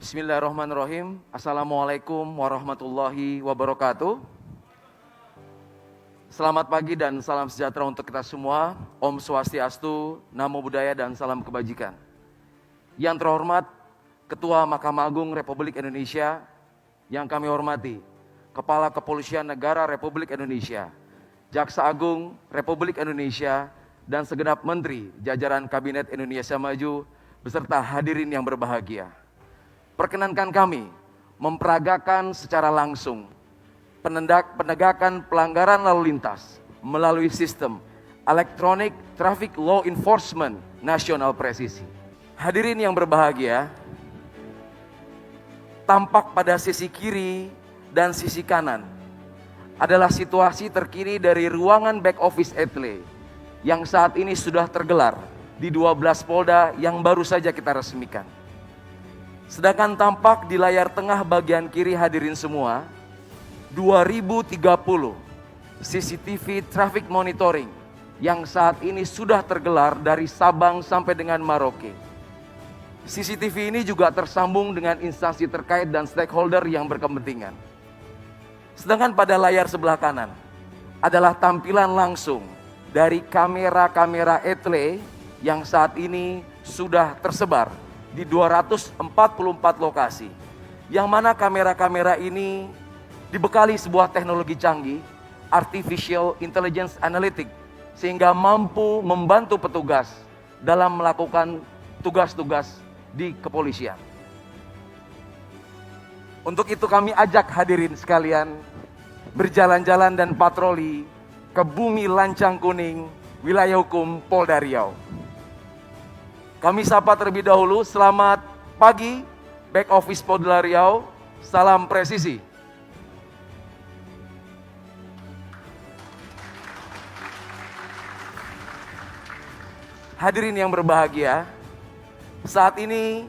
Bismillahirrahmanirrahim. Assalamualaikum warahmatullahi wabarakatuh. Selamat pagi dan salam sejahtera untuk kita semua. Om Swastiastu, Namo Buddhaya dan salam kebajikan. Yang terhormat Ketua Mahkamah Agung Republik Indonesia, yang kami hormati Kepala Kepolisian Negara Republik Indonesia, Jaksa Agung Republik Indonesia, dan segenap Menteri jajaran Kabinet Indonesia Maju beserta hadirin yang berbahagia. Perkenankan kami memperagakan secara langsung penegakan pelanggaran lalu lintas melalui sistem Electronic Traffic Law Enforcement Nasional Presisi. Hadirin yang berbahagia, tampak pada sisi kiri dan sisi kanan adalah situasi terkini dari ruangan back office Etle yang saat ini sudah tergelar di 12 Polda yang baru saja kita resmikan. Sedangkan tampak di layar tengah bagian kiri hadirin semua, 2030 CCTV traffic monitoring yang saat ini sudah tergelar dari Sabang sampai dengan Merauke. CCTV ini juga tersambung dengan instansi terkait dan stakeholder yang berkepentingan. Sedangkan pada layar sebelah kanan adalah tampilan langsung dari kamera-kamera Etle yang saat ini sudah tersebar di 244 lokasi, yang mana kamera-kamera ini dibekali sebuah teknologi canggih, Artificial Intelligence Analytics, sehingga mampu membantu petugas dalam melakukan tugas-tugas di kepolisian. Untuk itu kami ajak hadirin sekalian berjalan-jalan dan patroli ke bumi Lancang Kuning, wilayah hukum Polda Riau. Kami sapa terlebih dahulu, selamat pagi back office Polda Riau, salam presisi. Hadirin yang berbahagia, saat ini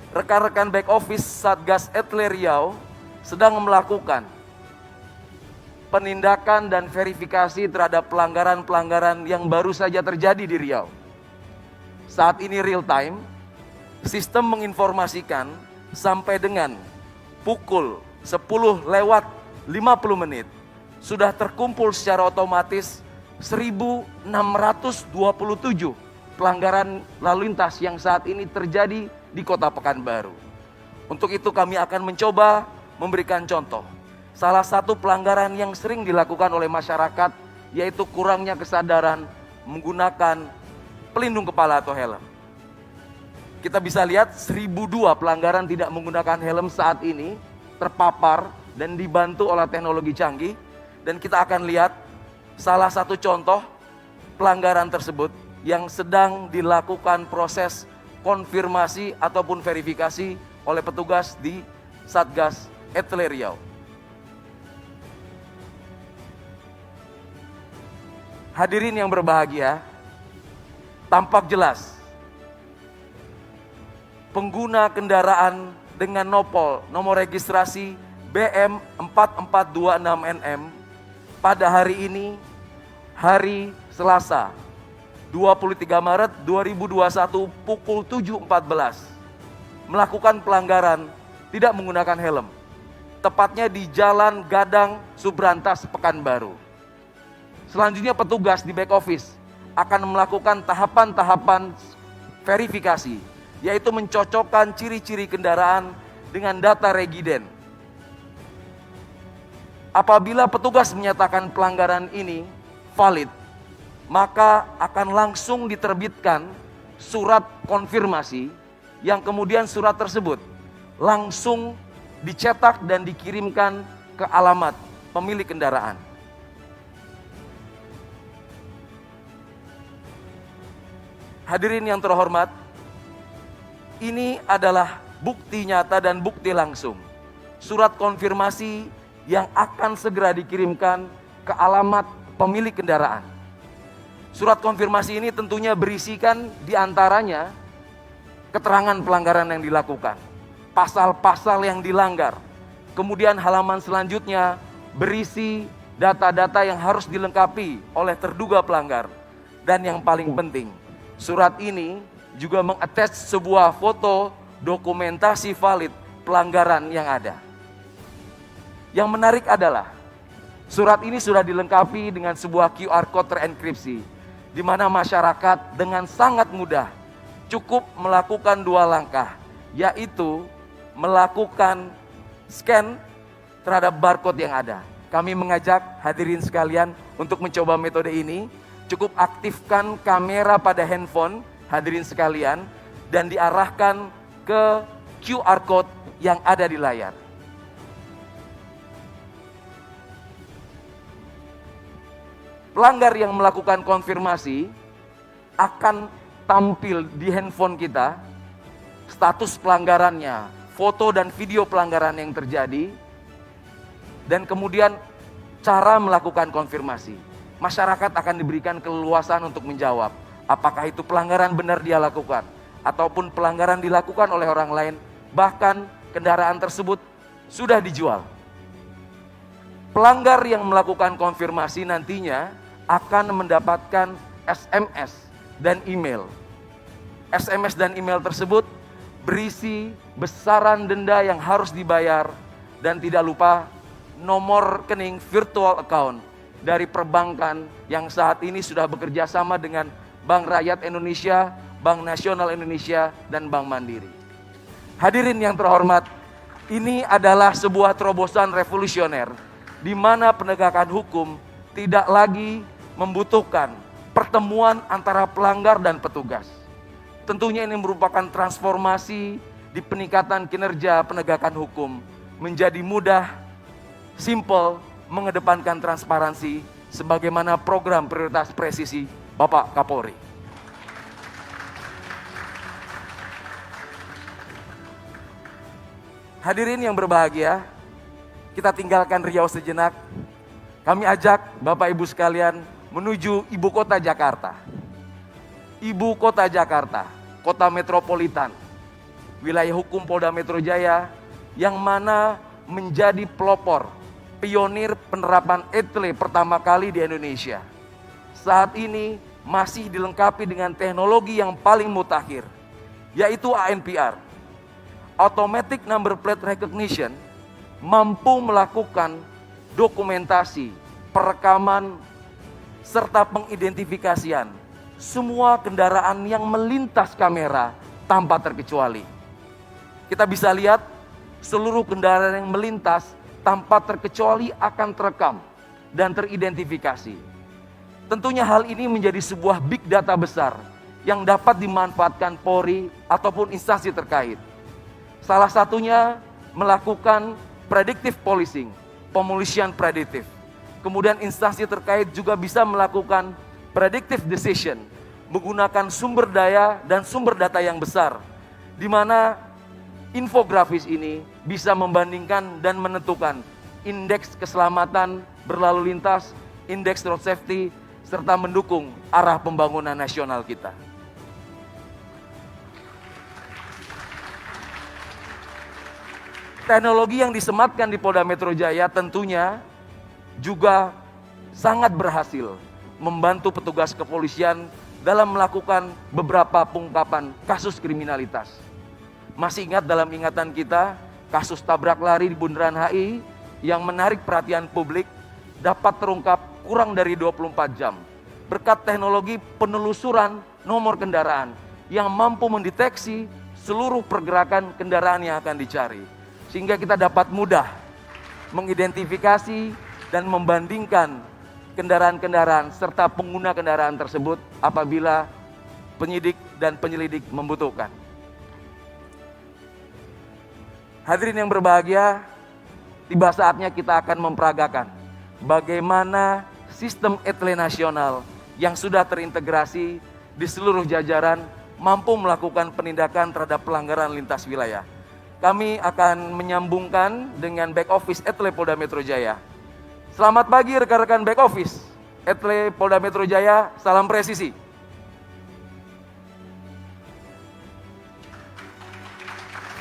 rekan-rekan back office Satgas Etle Riau sedang melakukan penindakan dan verifikasi terhadap pelanggaran-pelanggaran yang baru saja terjadi di Riau. Saat ini real time, sistem menginformasikan sampai dengan pukul 10 lewat 50 menit sudah terkumpul secara otomatis 1627 pelanggaran lalu lintas yang saat ini terjadi di Kota Pekanbaru. Untuk itu kami akan mencoba memberikan contoh. Salah satu pelanggaran yang sering dilakukan oleh masyarakat yaitu kurangnya kesadaran menggunakan pelindung kepala atau helm. Kita bisa lihat 1002 pelanggaran tidak menggunakan helm saat ini terpapar dan dibantu oleh teknologi canggih. Dan kita akan lihat salah satu contoh pelanggaran tersebut yang sedang dilakukan proses konfirmasi ataupun verifikasi oleh petugas di Satgas Etle Riau. Hadirin yang berbahagia, tampak jelas pengguna kendaraan dengan nomor registrasi BM4426NM pada hari ini, hari Selasa 23 Maret 2021 pukul 7.14 melakukan pelanggaran tidak menggunakan helm, tepatnya di Jalan Gadang Subrantas Pekanbaru. Selanjutnya petugas di back office akan melakukan tahapan-tahapan verifikasi, yaitu mencocokkan ciri-ciri kendaraan dengan data regiden. Apabila petugas menyatakan pelanggaran ini valid, maka akan langsung diterbitkan surat konfirmasi yang kemudian surat tersebut langsung dicetak dan dikirimkan ke alamat pemilik kendaraan. Hadirin yang terhormat, ini adalah bukti nyata dan bukti langsung. Surat konfirmasi yang akan segera dikirimkan ke alamat pemilik kendaraan. Surat konfirmasi ini tentunya berisikan diantaranya keterangan pelanggaran yang dilakukan, pasal-pasal yang dilanggar. Kemudian halaman selanjutnya berisi data-data yang harus dilengkapi oleh terduga pelanggar. Dan yang paling penting, surat ini juga mengattach sebuah foto dokumentasi valid pelanggaran yang ada. Yang menarik adalah surat ini sudah dilengkapi dengan sebuah QR code terenkripsi, di mana masyarakat dengan sangat mudah cukup melakukan 2 langkah, yaitu melakukan scan terhadap barcode yang ada. Kami mengajak hadirin sekalian untuk mencoba metode ini. Cukup aktifkan kamera pada handphone hadirin sekalian dan diarahkan ke QR code yang ada di layar. Pelanggar yang melakukan konfirmasi akan tampil di handphone kita status pelanggarannya, foto dan video pelanggaran yang terjadi, dan kemudian cara melakukan konfirmasi. Masyarakat akan diberikan keleluasan untuk menjawab apakah itu pelanggaran benar dia lakukan ataupun pelanggaran dilakukan oleh orang lain, bahkan kendaraan tersebut sudah dijual. Pelanggar yang melakukan konfirmasi nantinya akan mendapatkan SMS dan email. SMS dan email tersebut berisi besaran denda yang harus dibayar dan tidak lupa nomor rekening virtual account dari perbankan yang saat ini sudah bekerja sama dengan Bank Rakyat Indonesia, Bank Nasional Indonesia, dan Bank Mandiri. Hadirin yang terhormat, ini adalah sebuah terobosan revolusioner di mana penegakan hukum tidak lagi membutuhkan pertemuan antara pelanggar dan petugas. Tentunya ini merupakan transformasi di peningkatan kinerja penegakan hukum menjadi mudah, simple, mengedepankan transparansi sebagaimana program prioritas presisi Bapak Kapolri. Hadirin yang berbahagia, kita tinggalkan Riau sejenak. Kami ajak Bapak Ibu sekalian menuju ibu kota Jakarta. Ibu kota Jakarta, kota metropolitan, wilayah hukum Polda Metro Jaya, yang mana menjadi pelopor, pionir penerapan ETLE pertama kali di Indonesia. Saat ini masih dilengkapi dengan teknologi yang paling mutakhir, yaitu ANPR, Automatic Number Plate Recognition, mampu melakukan dokumentasi, perekaman, serta pengidentifikasian semua kendaraan yang melintas kamera tanpa terkecuali. Kita bisa lihat seluruh kendaraan yang melintas tanpa terkecuali akan terekam dan teridentifikasi. Tentunya hal ini menjadi sebuah big data besar yang dapat dimanfaatkan Polri ataupun instansi terkait. Salah satunya melakukan predictive policing, pemolisian prediktif. Kemudian instansi terkait juga bisa melakukan predictive decision menggunakan sumber daya dan sumber data yang besar, di mana infografis ini bisa membandingkan dan menentukan indeks keselamatan berlalu lintas, indeks road safety, serta mendukung arah pembangunan nasional kita. Teknologi yang disematkan di Polda Metro Jaya tentunya juga sangat berhasil membantu petugas kepolisian dalam melakukan beberapa pengungkapan kasus kriminalitas. Masih ingat dalam ingatan kita kasus tabrak lari di Bundaran HI yang menarik perhatian publik dapat terungkap kurang dari 24 jam berkat teknologi penelusuran nomor kendaraan yang mampu mendeteksi seluruh pergerakan kendaraan yang akan dicari, sehingga kita dapat mudah mengidentifikasi dan membandingkan kendaraan-kendaraan serta pengguna kendaraan tersebut apabila penyidik dan penyelidik membutuhkan. Hadirin yang berbahagia, tiba saatnya kita akan memperagakan bagaimana sistem ETLE nasional yang sudah terintegrasi di seluruh jajaran mampu melakukan penindakan terhadap pelanggaran lintas wilayah. Kami akan menyambungkan dengan back office ETLE Polda Metro Jaya. Selamat pagi rekan-rekan back office ETLE Polda Metro Jaya, salam presisi.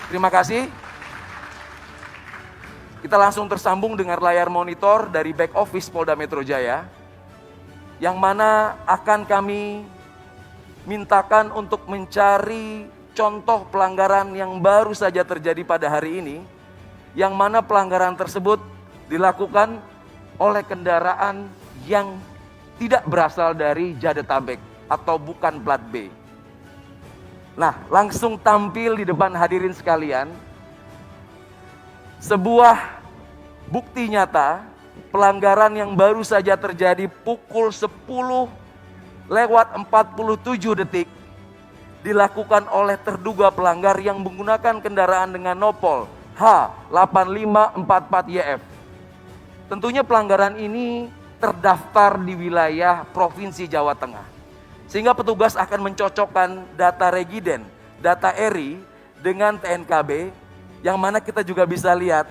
Terima kasih. Kita langsung tersambung dengan layar monitor dari back office Polda Metro Jaya, yang mana akan kami mintakan untuk mencari contoh pelanggaran yang baru saja terjadi pada hari ini, yang mana pelanggaran tersebut dilakukan oleh kendaraan yang tidak berasal dari Jabodetabek atau bukan plat B. Nah, langsung tampil di depan hadirin sekalian sebuah bukti nyata pelanggaran yang baru saja terjadi pukul 10:47 dilakukan oleh terduga pelanggar yang menggunakan kendaraan dengan nopol H8544YF. Tentunya pelanggaran ini terdaftar di wilayah Provinsi Jawa Tengah. Sehingga petugas akan mencocokkan data regiden, data ERI dengan TNKB, yang mana kita juga bisa lihat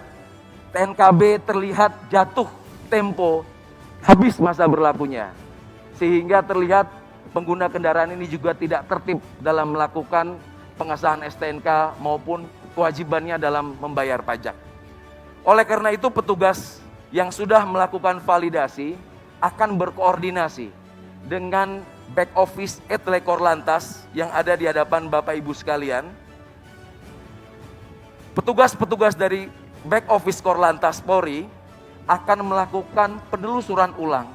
TNKB terlihat jatuh tempo habis masa berlakunya. Sehingga terlihat pengguna kendaraan ini juga tidak tertib dalam melakukan pengesahan STNK maupun kewajibannya dalam membayar pajak. Oleh karena itu petugas yang sudah melakukan validasi akan berkoordinasi dengan back office Etle Korlantas yang ada di hadapan Bapak Ibu sekalian. Petugas-petugas dari back office Korlantas Polri akan melakukan penelusuran ulang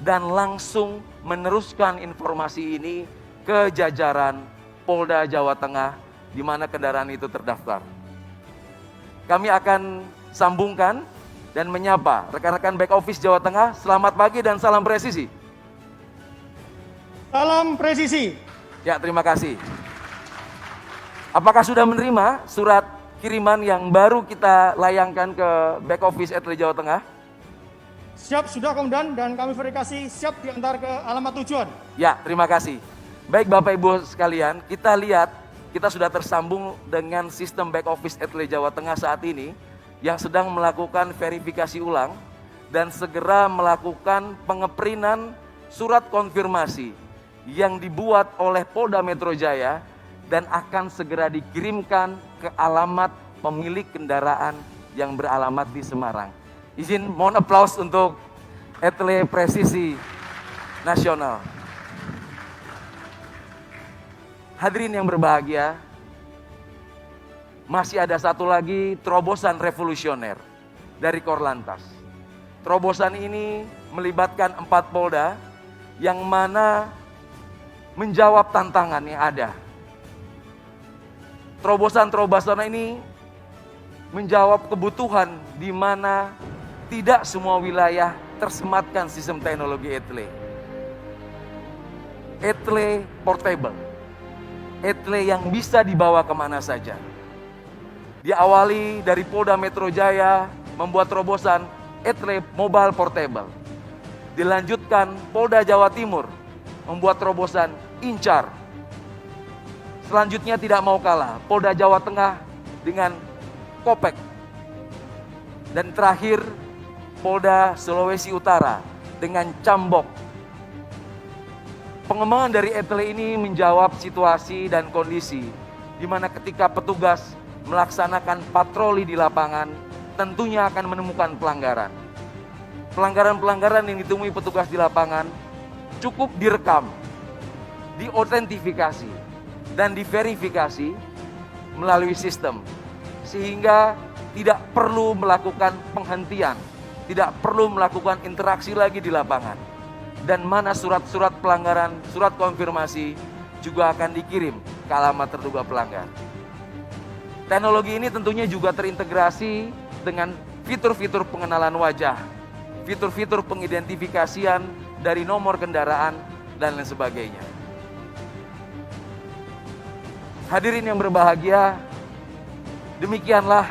dan langsung meneruskan informasi ini ke jajaran Polda Jawa Tengah di mana kendaraan itu terdaftar. Kami akan sambungkan dan menyapa rekan-rekan back office Jawa Tengah. Selamat pagi dan salam presisi. Salam presisi. Ya, terima kasih. Apakah sudah menerima surat kiriman yang baru kita layangkan ke back office Etle Jawa Tengah? Siap, sudah komandan, dan kami verifikasi siap diantar ke alamat tujuan. Ya, terima kasih. Baik Bapak Ibu sekalian, kita lihat kita sudah tersambung dengan sistem back office Etle Jawa Tengah saat ini yang sedang melakukan verifikasi ulang dan segera melakukan pengeprintan surat konfirmasi yang dibuat oleh Polda Metro Jaya dan akan segera dikirimkan ke alamat pemilik kendaraan yang beralamat di Semarang. Izin mohon aplaus untuk Etle Presisi Nasional. Hadirin yang berbahagia, masih ada satu lagi terobosan revolusioner dari Korlantas. Terobosan ini melibatkan 4 Polda yang mana menjawab tantangan yang ada. Terobosan-terobosan ini menjawab kebutuhan di mana tidak semua wilayah tersematkan sistem teknologi Etle. Etle portable. Etle yang bisa dibawa kemana saja. Diawali dari Polda Metro Jaya membuat terobosan Etle Mobile Portable. Dilanjutkan Polda Jawa Timur membuat terobosan Incar. Selanjutnya tidak mau kalah, Polda Jawa Tengah dengan Kopek. Dan terakhir Polda Sulawesi Utara dengan Cambok. Pengembangan dari Etle ini menjawab situasi dan kondisi di mana ketika petugas melaksanakan patroli di lapangan tentunya akan menemukan pelanggaran. Pelanggaran-pelanggaran yang ditemui petugas di lapangan cukup direkam, diautentifikasi, dan diverifikasi melalui sistem. Sehingga tidak perlu melakukan penghentian, tidak perlu melakukan interaksi lagi di lapangan. Dan mana surat-surat pelanggaran, surat konfirmasi juga akan dikirim ke alamat terduga pelanggar. Teknologi ini tentunya juga terintegrasi dengan fitur-fitur pengenalan wajah, fitur-fitur pengidentifikasian dari nomor kendaraan, dan lain sebagainya. Hadirin yang berbahagia, demikianlah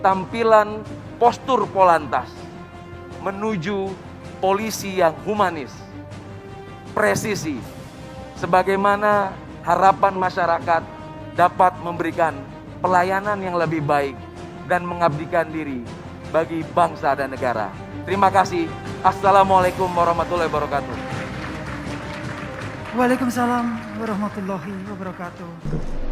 tampilan postur Polantas menuju polisi yang humanis, presisi, sebagaimana harapan masyarakat dapat memberikan pelayanan yang lebih baik dan mengabdikan diri bagi bangsa dan negara. Terima kasih. Assalamualaikum warahmatullahi wabarakatuh. Waalaikumsalam warahmatullahi wabarakatuh.